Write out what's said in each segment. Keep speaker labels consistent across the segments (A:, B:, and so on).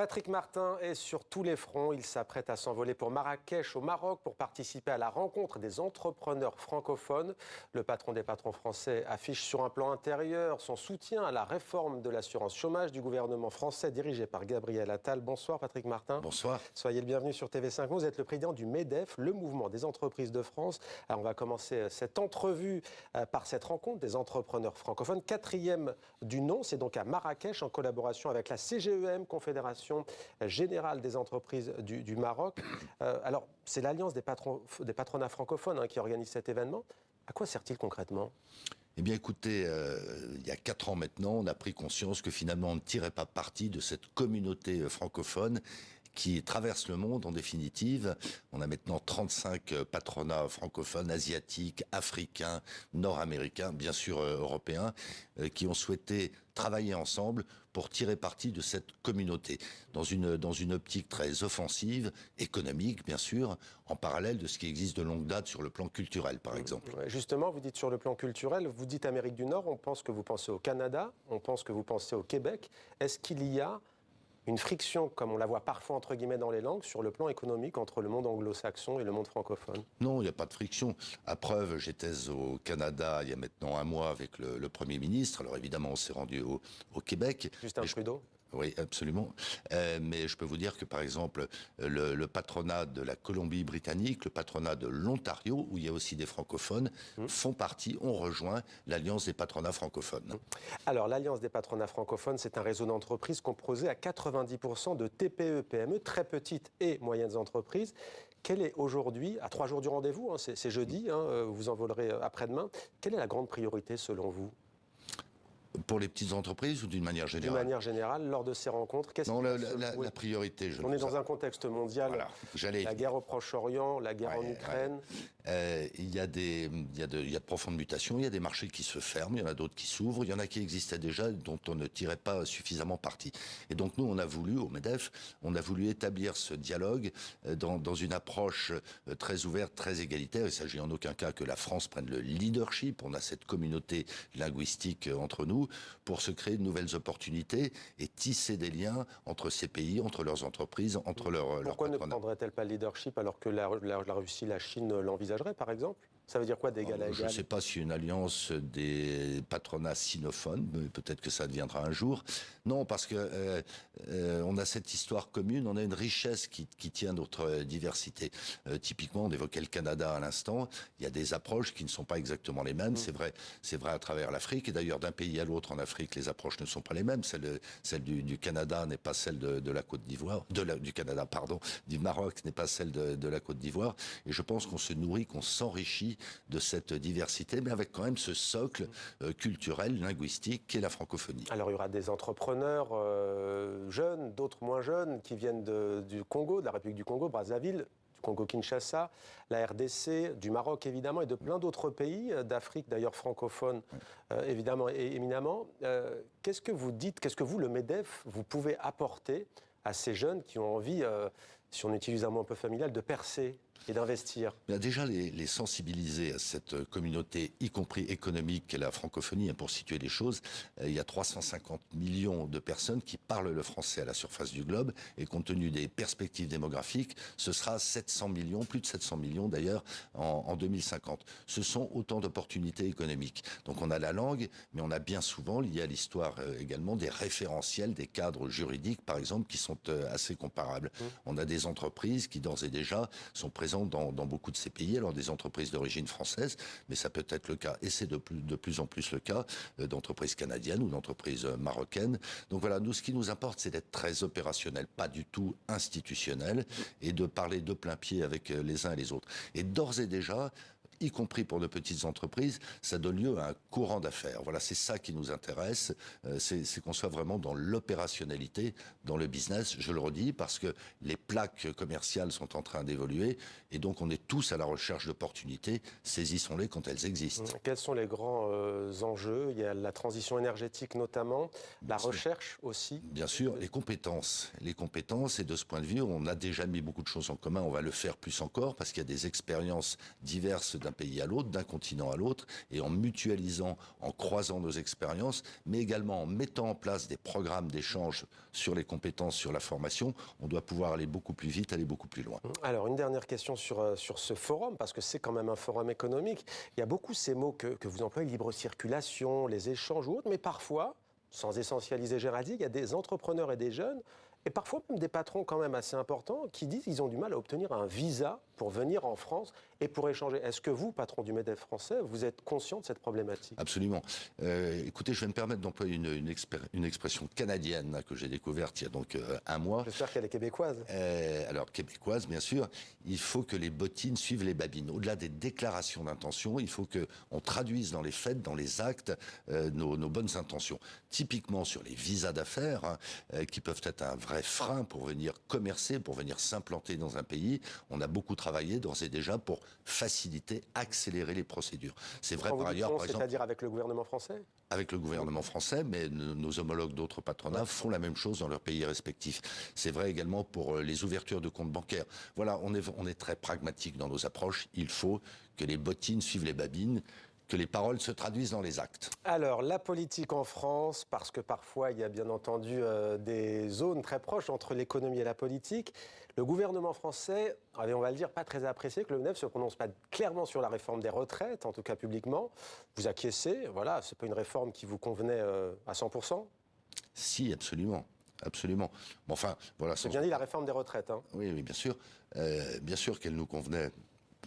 A: Patrick Martin est sur tous les fronts. Il s'apprête à s'envoler pour Marrakech, au Maroc, pour participer à la rencontre des entrepreneurs francophones. Le patron des patrons français affiche sur un plan intérieur son soutien à la réforme de l'assurance chômage du gouvernement français dirigé par Gabriel Attal. Bonsoir Patrick Martin.
B: Bonsoir.
A: Soyez le bienvenu sur TV5. Vous êtes le président du MEDEF, le mouvement des entreprises de France. Alors on va commencer cette entrevue par cette rencontre des entrepreneurs francophones. 4e du nom, c'est donc à Marrakech en collaboration avec la CGEM, Confédération générale des entreprises du Maroc. Alors, c'est l'Alliance des patronats francophones qui organise cet événement. À quoi sert-il concrètement ?
B: Eh bien, écoutez, il y a 4 ans maintenant, on a pris conscience que finalement, on ne tirait pas parti de cette communauté francophone qui traverse le monde en définitive. On a maintenant 35 patronats francophones, asiatiques, africains, nord-américains, bien sûr européens, qui ont souhaité travailler ensemble pour tirer parti de cette communauté, dans une optique très offensive, économique bien sûr, en parallèle de ce qui existe de longue date sur le plan culturel par exemple.
A: Justement, vous dites sur le plan culturel, vous dites Amérique du Nord, on pense que vous pensez au Canada, on pense que vous pensez au Québec. Est-ce qu'il y a une friction, comme on la voit parfois entre guillemets dans les langues, sur le plan économique entre le monde anglo-saxon et le monde francophone ?
B: Non, il n'y a pas de friction. À preuve, j'étais au Canada il y a maintenant 1 mois avec le Premier ministre. Alors évidemment, on s'est rendu au Québec.
A: Justin Trudeau ?
B: Oui, absolument. Mais je peux vous dire que, par exemple, le patronat de la Colombie-Britannique, le patronat de l'Ontario, où il y a aussi des francophones, font partie, ont rejoint l'Alliance des patronats francophones.
A: Alors, l'Alliance des patronats francophones, c'est un réseau d'entreprises composé à 90% de TPE, PME, très petites et moyennes entreprises. Quelle est aujourd'hui, à 3 jours du rendez-vous, c'est jeudi, vous envolerez après-demain, quelle est la grande priorité selon vous ?
B: Pour les petites entreprises ou d'une manière générale ?
A: D'une manière générale, lors de ces rencontres, qu'est-ce
B: la priorité,
A: On est dans un contexte mondial,
B: voilà,
A: la guerre au Proche-Orient, la guerre en Ukraine.
B: Il y a de profondes mutations, il y a des marchés qui se ferment, il y en a d'autres qui s'ouvrent, il y en a qui existaient déjà, dont on ne tirait pas suffisamment parti. Et donc nous, on a voulu, au MEDEF, on a voulu établir ce dialogue dans une approche très ouverte, très égalitaire. Il ne s'agit en aucun cas que la France prenne le leadership, on a cette communauté linguistique entre nous, pour se créer de nouvelles opportunités et tisser des liens entre ces pays, entre leurs entreprises, entre leurs patronats.
A: Pourquoi ne prendrait-elle pas le leadership alors que la Russie, la Chine l'envisagerait, par exemple ? Ça veut dire quoi d'égal à égal ?
B: Je ne sais pas si une alliance des patronats sinophones, mais peut-être que ça deviendra un jour. Non, parce que on a cette histoire commune, on a une richesse qui tient notre diversité. Typiquement, on évoquait le Canada à l'instant. Il y a des approches qui ne sont pas exactement les mêmes. C'est vrai à travers l'Afrique. Et d'ailleurs, d'un pays à l'autre en Afrique, les approches ne sont pas les mêmes. Celle du Canada n'est pas celle de la Côte d'Ivoire, du Canada, pardon, du Maroc n'est pas celle de la Côte d'Ivoire. Et je pense qu'on se nourrit, qu'on s'enrichit de cette diversité, mais avec quand même ce socle culturel, linguistique qu'est la francophonie.
A: Alors il y aura des entrepreneurs jeunes, d'autres moins jeunes, qui viennent du Congo, de la République du Congo, Brazzaville, du Congo-Kinshasa, la RDC, du Maroc évidemment, et de plein d'autres pays, d'Afrique d'ailleurs francophone, évidemment et éminemment. Qu'est-ce que vous dites, qu'est-ce que vous, le MEDEF, vous pouvez apporter à ces jeunes qui ont envie, si on utilise un mot un peu familial, de percer et d'investir?
B: Déjà les sensibiliser à cette communauté, y compris économique, qu'est la francophonie, pour situer les choses. Il y a 350 millions de personnes qui parlent le français à la surface du globe, et compte tenu des perspectives démographiques, ce sera 700 millions, plus de 700 millions d'ailleurs, en 2050. Ce sont autant d'opportunités économiques. Donc on a la langue, mais on a bien souvent, lié à l'histoire également, des référentiels, des cadres juridiques, par exemple, qui sont assez comparables. On a des entreprises qui, d'ores et déjà, sont présentes dans beaucoup de ces pays, alors des entreprises d'origine française, mais ça peut être le cas, et c'est de plus en plus le cas, d'entreprises canadiennes ou d'entreprises marocaines. Donc voilà, nous, ce qui nous importe, c'est d'être très opérationnel, pas du tout institutionnel, et de parler de plein pied avec les uns et les autres. Et d'ores et déjà, y compris pour de petites entreprises, ça donne lieu à un courant d'affaires. Voilà, c'est ça qui nous intéresse, c'est qu'on soit vraiment dans l'opérationnalité, dans le business, je le redis, parce que les plaques commerciales sont en train d'évoluer, et donc on est tous à la recherche d'opportunités, saisissons-les quand elles existent.
A: Quels sont les grands enjeux ? Il y a la transition énergétique notamment, la recherche aussi.
B: Bien sûr, les compétences, et de ce point de vue, on a déjà mis beaucoup de choses en commun, on va le faire plus encore, parce qu'il y a des expériences diverses d'un d'un pays à l'autre, d'un continent à l'autre, et en mutualisant, en croisant nos expériences, mais également en mettant en place des programmes d'échange sur les compétences, sur la formation, on doit pouvoir aller beaucoup plus vite, aller beaucoup plus loin.
A: Alors, une dernière question sur ce forum, parce que c'est quand même un forum économique. Il y a beaucoup ces mots que vous employez, libre circulation, les échanges ou autres, mais parfois, sans essentialiser Géraldine, il y a des entrepreneurs et des jeunes, et parfois même des patrons quand même assez importants, qui disent qu'ils ont du mal à obtenir un visa pour venir en France et pour échanger. Est-ce que vous, patron du MEDEF français, vous êtes conscient de cette problématique?
B: Absolument. Écoutez, je vais me permettre d'employer une expression canadienne que j'ai découverte il y a donc un mois.
A: J'espère qu'elle est québécoise.
B: Alors, québécoise, bien sûr. Il faut que les bottines suivent les babines. Au-delà des déclarations d'intention, il faut qu'on traduise dans les faits, dans les actes, nos bonnes intentions. Typiquement sur les visas d'affaires, qui peuvent être un vrai frein pour venir commercer, pour venir s'implanter dans un pays. On a beaucoup travaillé d'ores et déjà pour faciliter, accélérer les procédures. C'est vrai par ailleurs, par exemple,
A: c'est-à-dire avec le gouvernement français?
B: Avec le gouvernement français, mais nos homologues d'autres patronats font la même chose dans leurs pays respectifs. C'est vrai également pour les ouvertures de comptes bancaires. Voilà, on est très pragmatique dans nos approches. Il faut que les bottines suivent les babines, que les paroles se traduisent dans les actes.
A: Alors, la politique en France, parce que parfois il y a bien entendu des zones très proches entre l'économie et la politique, le gouvernement français, on va le dire, pas très apprécié que le MEDEF ne se prononce pas clairement sur la réforme des retraites, en tout cas publiquement. Vous acquiescez, voilà, c'est pas une réforme qui vous convenait à 100%?
B: Si, absolument. Absolument. Bon, enfin, voilà.
A: C'est bien dit la réforme des retraites. Hein.
B: Oui, oui, bien sûr. Bien sûr qu'elle nous convenait.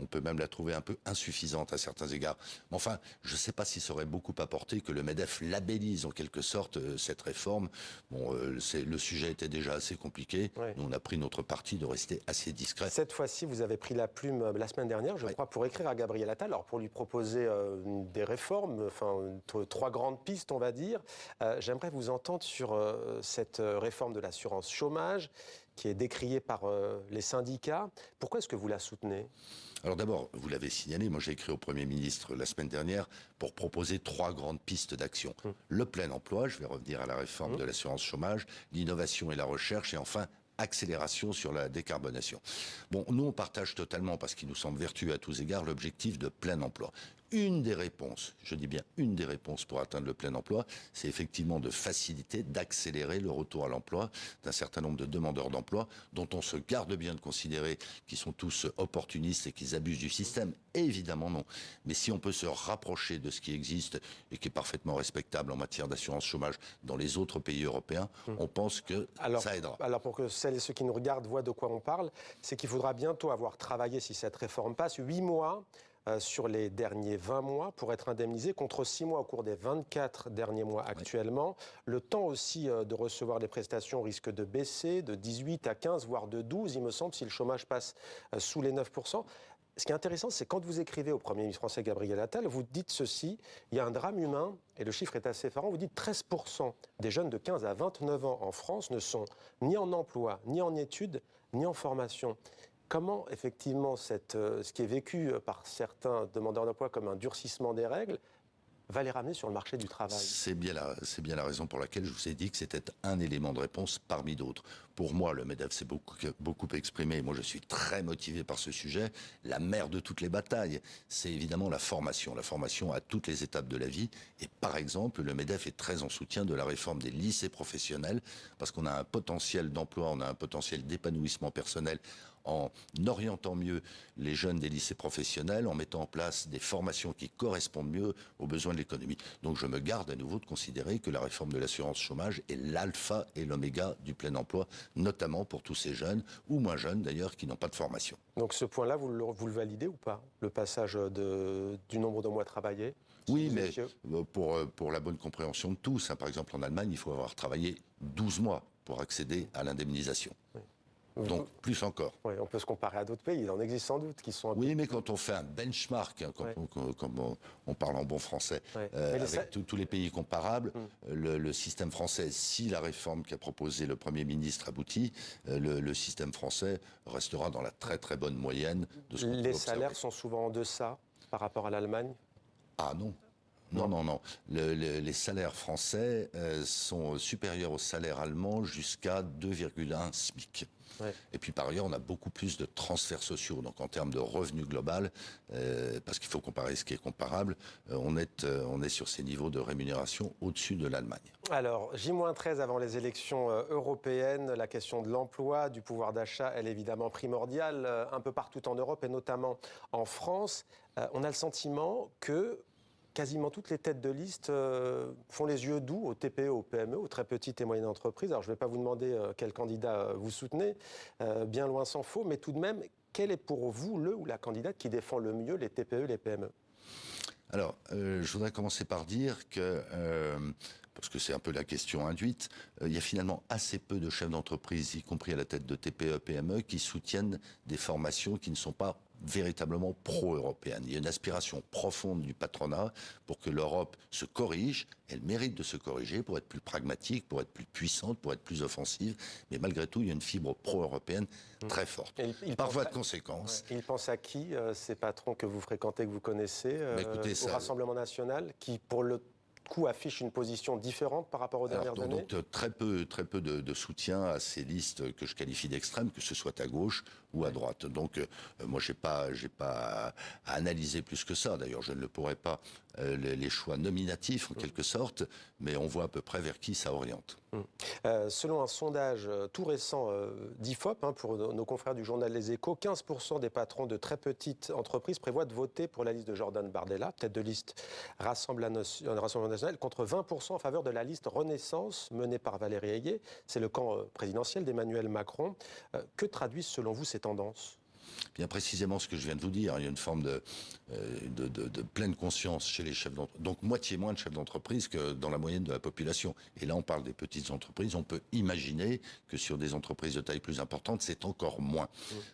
B: On peut même la trouver un peu insuffisante à certains égards. Mais enfin, je ne sais pas si ça aurait beaucoup apporté que le MEDEF labellise en quelque sorte cette réforme. Bon, le sujet était déjà assez compliqué. Oui. Nous, on a pris notre parti de rester assez discret.
A: Cette fois-ci, vous avez pris la plume la semaine dernière, je crois, pour écrire à Gabriel Attal, alors pour lui proposer des réformes, enfin, 3 grandes pistes, on va dire. J'aimerais vous entendre sur cette réforme de l'assurance chômage qui est décriée par les syndicats. Pourquoi est-ce que vous la soutenez ?
B: Alors d'abord, vous l'avez signalé, moi j'ai écrit au Premier ministre la semaine dernière pour proposer 3 grandes pistes d'action. Le plein emploi, je vais revenir à la réforme de l'assurance chômage, l'innovation et la recherche, et enfin accélération sur la décarbonation. Bon, nous on partage totalement, parce qu'il nous semble vertueux à tous égards, l'objectif de plein emploi. Une des réponses, je dis bien une des réponses pour atteindre le plein emploi, c'est effectivement de faciliter, d'accélérer le retour à l'emploi d'un certain nombre de demandeurs d'emploi dont on se garde bien de considérer qu'ils sont tous opportunistes et qu'ils abusent du système. Évidemment non. Mais si on peut se rapprocher de ce qui existe et qui est parfaitement respectable en matière d'assurance chômage dans les autres pays européens, on pense que ça aidera.
A: Alors pour que celles et ceux qui nous regardent voient de quoi on parle, c'est qu'il faudra bientôt avoir travaillé, si cette réforme passe, 8 mois sur les derniers 20 mois pour être indemnisé, contre 6 mois au cours des 24 derniers mois actuellement. Oui. Le temps aussi de recevoir les prestations risque de baisser de 18 à 15, voire de 12, il me semble, si le chômage passe sous les 9%. Ce qui est intéressant, c'est quand vous écrivez au Premier ministre français Gabriel Attal, vous dites ceci, il y a un drame humain, et le chiffre est assez effarant, vous dites 13% des jeunes de 15 à 29 ans en France ne sont ni en emploi, ni en études, ni en formation. Comment, effectivement, ce qui est vécu par certains demandeurs d'emploi comme un durcissement des règles va les ramener sur le marché du travail?
B: C'est bien la raison pour laquelle je vous ai dit que c'était un élément de réponse parmi d'autres. Pour moi, le MEDEF s'est beaucoup exprimé. Moi, je suis très motivé par ce sujet. La mère de toutes les batailles, c'est évidemment la formation à toutes les étapes de la vie. Et par exemple, le MEDEF est très en soutien de la réforme des lycées professionnels, parce qu'on a un potentiel d'emploi, on a un potentiel d'épanouissement personnel en orientant mieux les jeunes des lycées professionnels, en mettant en place des formations qui correspondent mieux aux besoins de l'économie. Donc je me garde à nouveau de considérer que la réforme de l'assurance chômage est l'alpha et l'oméga du plein emploi, notamment pour tous ces jeunes, ou moins jeunes d'ailleurs, qui n'ont pas de formation.
A: Donc ce point-là, vous le validez ou pas? Le passage du nombre de mois travaillés?
B: Oui, mais pour la bonne compréhension de tous, hein, par exemple en Allemagne, il faut avoir travaillé 12 mois pour accéder à l'indemnisation. Oui. Donc, plus encore.
A: Oui, on peut se comparer à d'autres pays, il en existe sans doute qui sont...
B: Oui, mais quand on fait un benchmark, hein, comme on parle en bon français, avec tous les pays comparables, le système français, si la réforme qu'a proposée le Premier ministre aboutit, le système français restera dans la très très bonne moyenne de ce qu'on peut observer.
A: Les salaires sont souvent en deçà par rapport à l'Allemagne?
B: Ah non. Non, non, non. Les salaires français sont supérieurs aux salaires allemands jusqu'à 2,1 SMIC. Ouais. Et puis par ailleurs, on a beaucoup plus de transferts sociaux. Donc en termes de revenus global, parce qu'il faut comparer ce qui est comparable, on est sur ces niveaux de rémunération au-dessus de l'Allemagne.
A: Alors, J-13 avant les élections européennes, la question de l'emploi, du pouvoir d'achat, elle est évidemment primordiale un peu partout en Europe et notamment en France. On a le sentiment que quasiment toutes les têtes de liste font les yeux doux aux TPE, aux PME, aux très petites et moyennes entreprises. Alors, je ne vais pas vous demander quel candidat vous soutenez, bien loin s'en faut, mais tout de même, quel est pour vous le ou la candidate qui défend le mieux les TPE, les PME ?
B: Alors, je voudrais commencer par dire que, parce que c'est un peu la question induite, il y a finalement assez peu de chefs d'entreprise, y compris à la tête de TPE, PME, qui soutiennent des formations qui ne sont pas véritablement pro-européenne. Il y a une aspiration profonde du patronat pour que l'Europe se corrige. Elle mérite de se corriger pour être plus pragmatique, pour être plus puissante, pour être plus offensive. Mais malgré tout, il y a une fibre pro-européenne très forte. Par voie de conséquence.
A: Ouais. Il pense à qui, ces patrons que vous fréquentez, que vous connaissez, au Rassemblement national, qui, pour le coup, affiche une position différente par rapport aux dernières années ?
B: Donc très peu de soutien à ces listes que je qualifie d'extrêmes, que ce soit à gauche ou à droite. Donc moi, j'ai pas à analyser plus que ça. D'ailleurs, je ne le pourrais pas. Les choix nominatifs, en quelque sorte, mais on voit à peu près vers qui ça oriente.
A: Selon un sondage tout récent d'IFOP, pour nos confrères du journal Les Échos, 15% des patrons de très petites entreprises prévoient de voter pour la liste de Jordan Bardella, tête de liste Rassemblement national, contre 20% en faveur de la liste Renaissance menée par Valérie Ayé. C'est le camp présidentiel d'Emmanuel Macron. Que traduisent selon vous ces tendances ?
B: Bien précisément ce que je viens de vous dire, il y a une forme de pleine conscience chez les chefs d'entreprise, donc moitié moins de chefs d'entreprise que dans la moyenne de la population. Et là, on parle des petites entreprises, on peut imaginer que sur des entreprises de taille plus importante, c'est encore moins.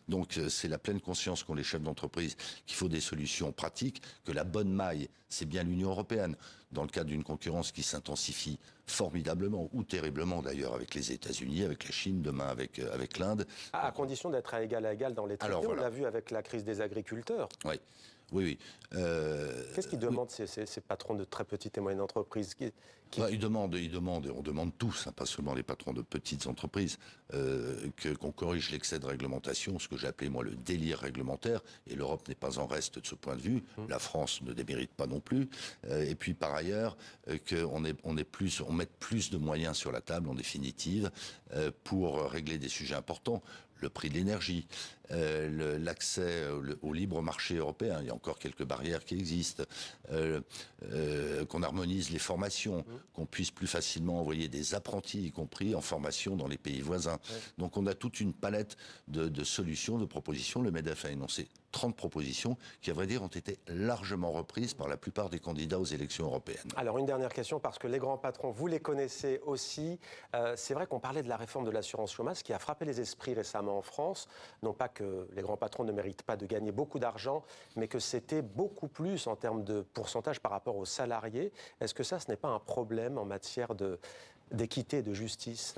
B: Donc c'est la pleine conscience qu'ont les chefs d'entreprise qu'il faut des solutions pratiques, que la bonne maille, c'est bien l'Union européenne, dans le cadre d'une concurrence qui s'intensifie formidablement, ou terriblement d'ailleurs, avec les États-Unis, avec la Chine, demain avec l'Inde.
A: À condition d'être à égal dans les traités. On l'a vu avec la crise des agriculteurs.
B: Oui. Oui.
A: Qu'est-ce qu'ils demandent ces patrons de très petites et moyennes entreprises
B: Ils demandent, et on demande tous, pas seulement les patrons de petites entreprises, qu'on corrige l'excès de réglementation, ce que j'ai appelé moi le délire réglementaire, et l'Europe n'est pas en reste de ce point de vue, la France ne démérite pas non plus, et puis par ailleurs, qu'on mette plus de moyens sur la table, en définitive, pour régler des sujets importants. Le prix de l'énergie, l'accès au libre marché européen, il y a encore quelques barrières qui existent, qu'on harmonise les formations, qu'on puisse plus facilement envoyer des apprentis, y compris en formation dans les pays voisins. Donc on a toute une palette de solutions, de propositions. Le MEDEF a énoncé 30 propositions qui, à vrai dire, ont été largement reprises par la plupart des candidats aux élections européennes.
A: Alors, une dernière question, parce que les grands patrons, vous les connaissez aussi. C'est vrai qu'on parlait de la réforme de l'assurance chômage qui a frappé les esprits récemment en France. Non pas que les grands patrons ne méritent pas de gagner beaucoup d'argent, mais que c'était beaucoup plus en termes de pourcentage par rapport aux salariés. Est-ce que ça, ce n'est pas un problème en matière d'équité et de justice?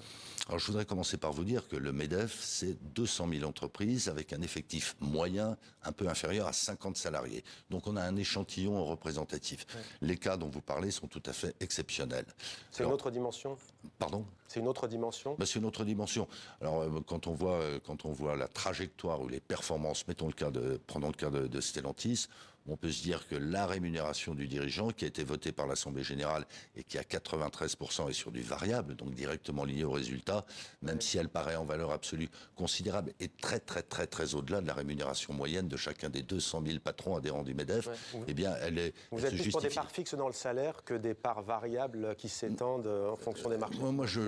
B: Alors je voudrais commencer par vous dire que le MEDEF, c'est 200 000 entreprises avec un effectif moyen un peu inférieur à 50 salariés. Donc on a un échantillon représentatif. Les cas dont vous parlez sont tout à fait exceptionnels.
A: C'est une autre dimension?
B: Pardon?
A: C'est une autre dimension?
B: C'est une autre dimension. Alors quand on voit la trajectoire ou les performances, prenons le cas de Stellantis, on peut se dire que la rémunération du dirigeant, qui a été votée par l'Assemblée générale et qui à 93% est sur du variable, donc directement lié au résultat, même si elle paraît en valeur absolue considérable, est très très très très au-delà de la rémunération moyenne de chacun des 200 000 patrons adhérents du MEDEF. Eh bien,
A: vous êtes plus pour des parts fixes dans le salaire que des parts variables qui s'étendent en fonction des marchés?
B: Moi, je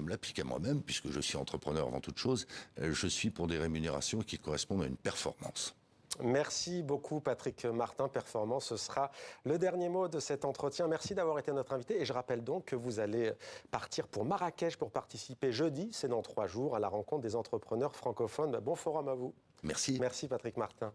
B: me l'applique à moi-même, puisque je suis entrepreneur avant toute chose. Je suis pour des rémunérations qui correspondent à une performance.
A: Merci beaucoup Patrick Martin. Performance, ce sera le dernier mot de cet entretien. Merci d'avoir été notre invité et je rappelle donc que vous allez partir pour Marrakech pour participer jeudi, c'est dans 3 jours, à la rencontre des entrepreneurs francophones. Bon forum à vous.
B: Merci.
A: Merci Patrick Martin.